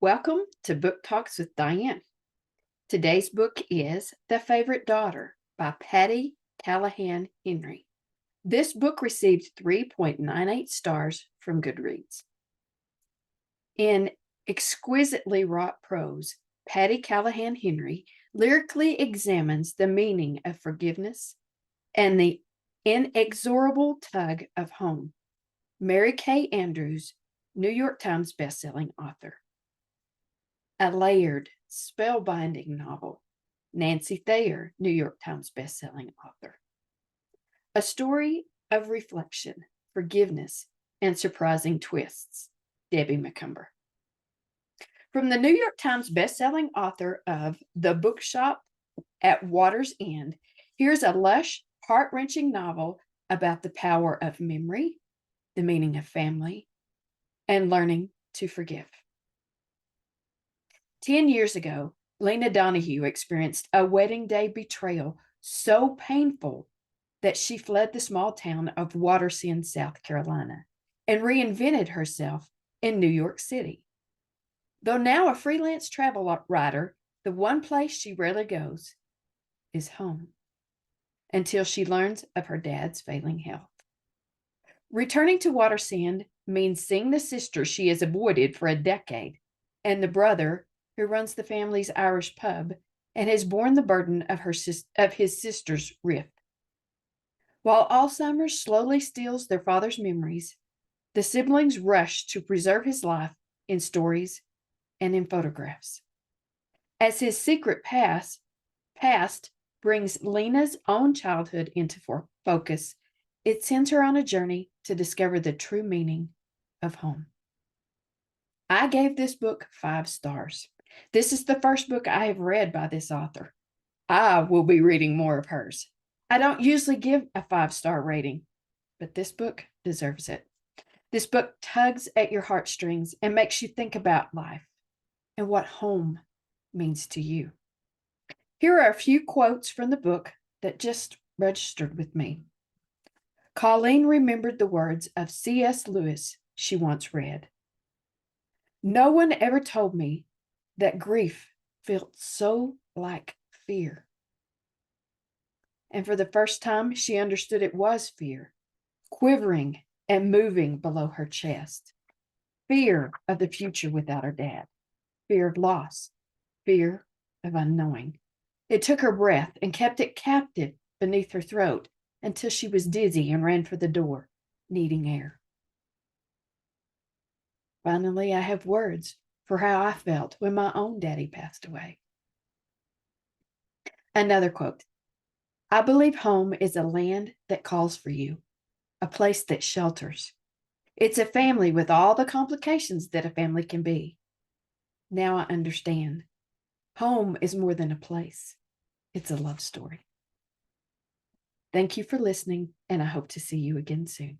Welcome to Book Talks with Dyan. Today's book is The Favorite Daughter by Patti Callahan Henry. This book received 3.98 stars from Goodreads. In exquisitely wrought prose, Patti Callahan Henry lyrically examines the meaning of forgiveness and the inexorable tug of home. Mary Kay Andrews, New York Times bestselling author. A layered, spellbinding novel. Nancy Thayer, New York Times bestselling author. A story of reflection, forgiveness, and surprising twists. Debbie McCumber. From the New York Times bestselling author of The Bookshop at Water's End, here's a lush, heart-wrenching novel about the power of memory, the meaning of family, and learning to forgive. 10 years ago, Lena Donahue experienced a wedding day betrayal so painful that she fled the small town of Watersend, South Carolina, and reinvented herself in New York City. Though now a freelance travel writer, the one place she rarely goes is home, until she learns of her dad's failing health. Returning to Watersend means seeing the sister she has avoided for a decade, and the brother who runs the family's Irish pub and has borne the burden of his sister's rift. While Alzheimer's slowly steals their father's memories, the siblings rush to preserve his life in stories and in photographs. As his secret past brings Lena's own childhood into focus, it sends her on a journey to discover the true meaning of home. I gave this book 5 stars. This is the first book I have read by this author. I will be reading more of hers. I don't usually give a 5-star rating, but this book deserves it. This book tugs at your heartstrings and makes you think about life and what home means to you. Here are a few quotes from the book that just registered with me. Colleen remembered the words of C.S. Lewis she once read. No one ever told me that grief felt so like fear. And for the first time, she understood it was fear, quivering and moving below her chest. Fear of the future without her dad, fear of loss, fear of unknowing. It took her breath and kept it captive beneath her throat until she was dizzy and ran for the door, needing air. Finally, I have words for how I felt when my own daddy passed away. Another quote. I believe home is a land that calls for you, a place that shelters. It's a family with all the complications that a family can be. Now I understand. Home is more than a place. It's a love story. Thank you for listening, and I hope to see you again soon.